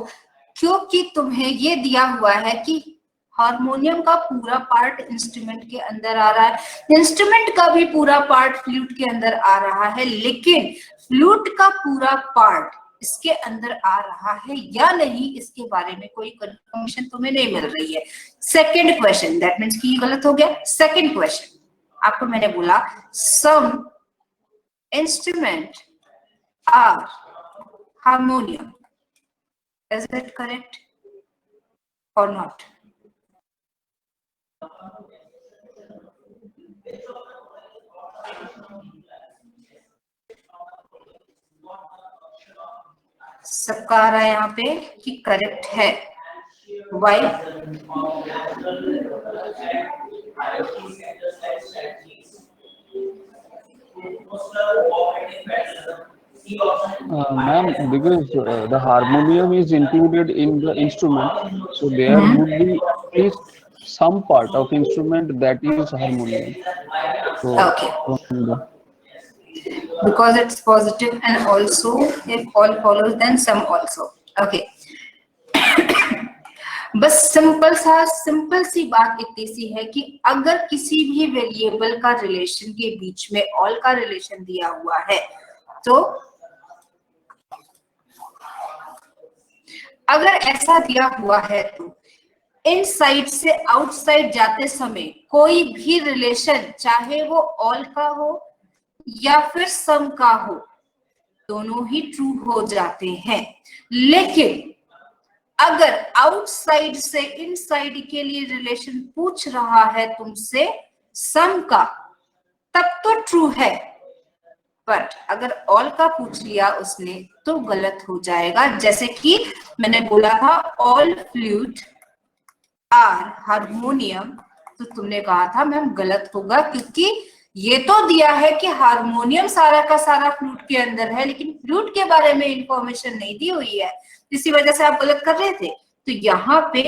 क्योंकि तुम्हें ये दिया हुआ है कि हारमोनियम का पूरा पार्ट इंस्ट्रूमेंट के अंदर आ रहा है, इंस्ट्रूमेंट का भी पूरा पार्ट फ्लूट के अंदर आ रहा है, लेकिन फ्लूट का पूरा पार्ट इसके अंदर आ रहा है या नहीं इसके बारे में कोई कंफर्मेशन तुम्हें नहीं मिल रही है. सेकंड क्वेश्चन, दैट मीन्स कि गलत हो गया. सेकंड क्वेश्चन आपको मैंने बोला some instrument are harmonium. Is it correct or not? सबका आ रहा है यहाँ पे कि करेक्ट है। Y? Ma'am, because the harmonium is included in the instrument, so there would be at least some part of instrument that is harmonium. So, Okay. from the, Because it's positive and also if all follows then some also. Okay. बस simple सी बात इतनी सी है कि अगर किसी भी variable का relation के बीच में ऑल का रिलेशन दिया हुआ है, तो अगर ऐसा दिया हुआ है तो इनसाइड से आउटसाइड जाते समय कोई भी रिलेशन, चाहे वो ऑल का हो या फिर सम का हो, दोनों ही ट्रू हो जाते हैं। लेकिन अगर आउटसाइड से इनसाइड के लिए रिलेशन पूछ रहा है तुमसे सम का, तब तो ट्रू है, बट अगर ऑल का पूछ लिया उसने तो गलत हो जाएगा। जैसे कि मैंने बोला था ऑल फ्लूइड आर हारमोनियम, तो तुमने कहा था मैम गलत होगा, क्योंकि ये तो दिया है कि हारमोनियम सारा का सारा फ्लूट के अंदर है, लेकिन फ्लूट के बारे में इंफॉर्मेशन नहीं दी हुई है, इसी वजह से आप गलत कर रहे थे। तो यहाँ पे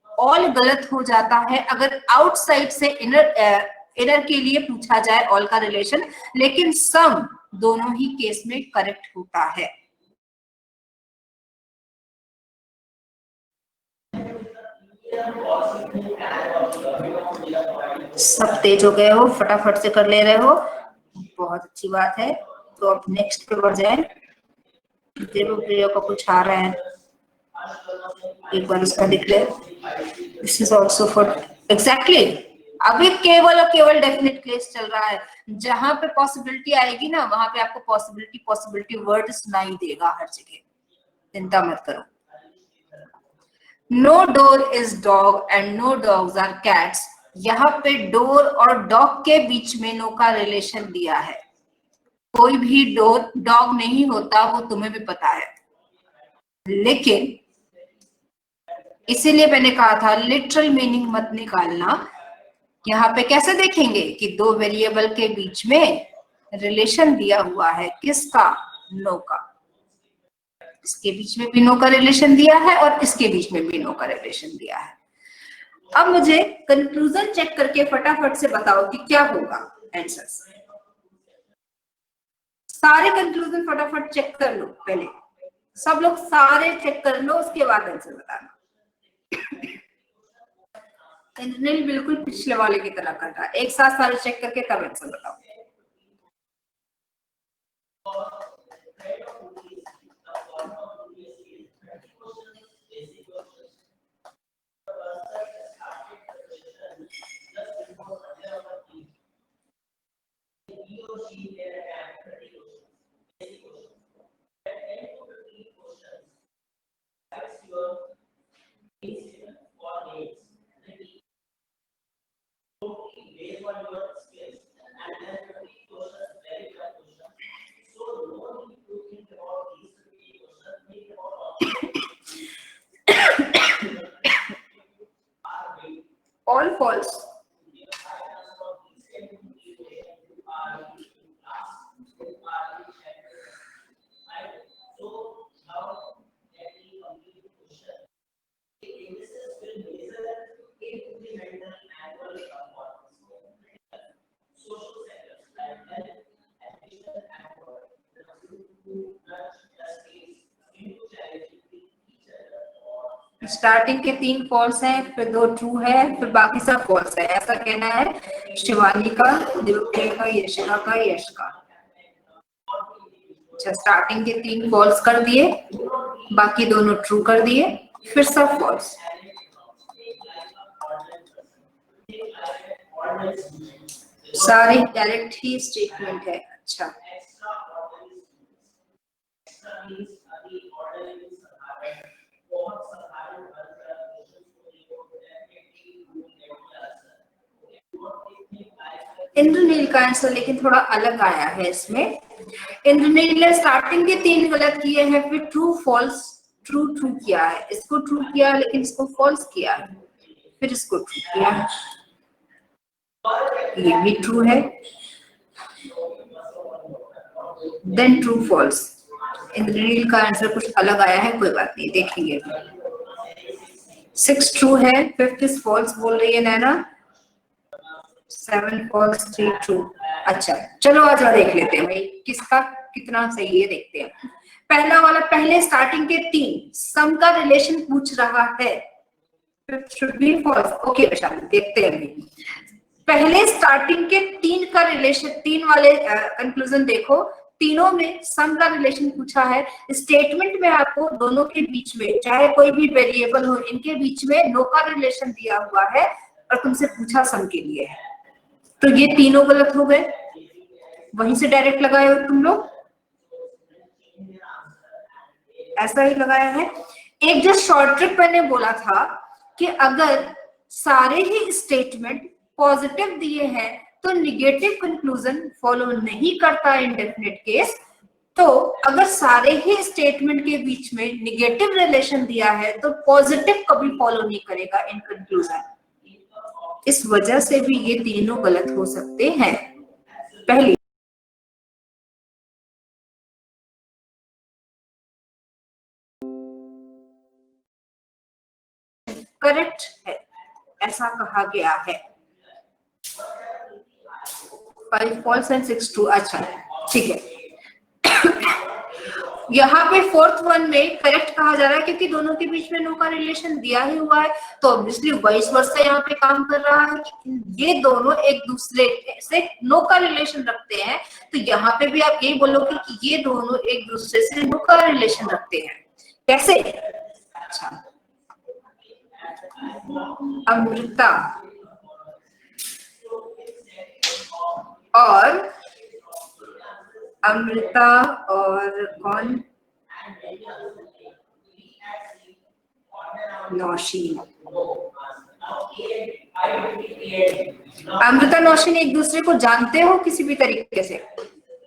ऑल गलत हो जाता है अगर आउटसाइड से इनर के लिए पूछा जाए ऑल का रिलेशन, लेकिन सम दोनों ही केस में करेक्ट होता है। सब तेज हो गए हो, फटाफट से कर ले रहे हो, बहुत अच्छी बात है। तो अब नेक्स्ट पे बढ़ जाए। देवप्रिया को कुछ आ रहा है, एक बार उसका लिख ले। This is also for exactly. अभी केवल और केवल डेफिनेट केस चल रहा है, जहां पे पॉसिबिलिटी आएगी ना वहां पे आपको पॉसिबिलिटी वर्ड सुनाई देगा हर जगह, चिंता मत करो। No door is dog and no dogs are cats, यहाँ पे डोर और डॉग के बीच में नो का रिलेशन दिया है। कोई भी डोर डॉग नहीं होता, वो तुम्हें भी पता है, लेकिन इसीलिए मैंने कहा था लिटरल मीनिंग मत निकालना। यहाँ पे कैसे देखेंगे कि दो वेरिएबल के बीच में रिलेशन दिया हुआ है, किसका? नो का। इसके बीच में भी नो का रिलेशन दिया है और इसके बीच में भी नो का रिलेशन दिया है। अब मुझे कंक्लूजन चेक करके फटाफट से बताओ कि क्या होगा आंसर्स। सारे कंक्लूजन फटाफट चेक कर लो, पहले सब लोग सारे चेक कर लो, उसके बाद आंसर बताना। इंद्रनील बिल्कुल पिछले वाले की तरह कर रहा है, एक साथ सारे चेक करके तब आंसर बताओ। All false. स्टार्टिंग के 3 फॉल्स हैं, फिर 2 ट्रू है, फिर बाकी सब फॉल्स है, ऐसा कहना है शिवानी का, दिव्या का, यशिका का, यश का। अच्छा, स्टार्टिंग के 3 फॉल्स कर दिए, बाकी दोनों ट्रू कर दिए, फिर सब फॉल्स। सारी डायरेक्ट ही स्टेटमेंट है। अच्छा, इंद्रनील का आंसर लेकिन थोड़ा अलग आया है इसमें। इंद्रनील ने स्टार्टिंग के 3 गलत किए हैं, फिर ट्रू फॉल्स, ट्रू ट्रू किया है, इसको ट्रू किया लेकिन इसको फॉल्स किया है, फिर इसको ट्रू किया है, ये भी ट्रू है, देन ट्रू फॉल्स। इंद्रनील का आंसर कुछ अलग आया है, कोई बात नहीं, देखेंगे। 6 ट्रू है, 5th इज फॉल्स बोल रही है नैना, 7 फॉल्स, 3 ट्रू। अच्छा चलो आज देख लेते हैं भाई किसका कितना सही है, देखते हैं। पहला वाला, पहले स्टार्टिंग के 3 सम का रिलेशन पूछ रहा है, शुड बी फॉल्स। ओके प्रशांत, देखते हैं। पहले स्टार्टिंग के 3 का रिलेशन, 3 वाले कंक्लूजन देखो, तीनों में सम का रिलेशन पूछा है। स्टेटमेंट में आपको दोनों के बीच में, चाहे कोई भी वेरिएबल हो, इनके बीच में नो का रिलेशन दिया हुआ है और तुमसे पूछा सम के लिए है, तो ये तीनों गलत हो गए। वहीं से डायरेक्ट लगाए हो तुम लोग, ऐसा ही लगाया है। एक जो शॉर्ट ट्रिक मैंने बोला था कि अगर सारे ही स्टेटमेंट पॉजिटिव दिए हैं तो निगेटिव कंक्लूजन फॉलो नहीं करता इंडेफिनिट केस। तो अगर सारे ही स्टेटमेंट के बीच में निगेटिव रिलेशन दिया है तो पॉजिटिव कभी फॉलो नहीं करेगा इन कंक्लूजन। इस वजह से भी ये तीनों गलत हो सकते हैं। पहली करेक्ट है, ऐसा कहा गया है। 5 फॉल्स एंड 6 ट्रू। अच्छा ठीक है। यहाँ पे 4th वन में करेक्ट कहा जा रहा है क्योंकि दोनों के बीच में नो का रिलेशन दिया ही हुआ है, तो ऑब्वियसली वाइस वर्सा यहाँ पे काम कर रहा है कि ये दोनों एक दूसरे से नो का रिलेशन रखते हैं। तो यहाँ पे भी आप यही बोलोगे कि ये दोनों एक दूसरे से नो का रिलेशन रखते हैं। कैसे? अच्छा, अमृता और कौन, नौशीन। अमृता नौशीन एक दूसरे को जानते हो किसी भी तरीके से?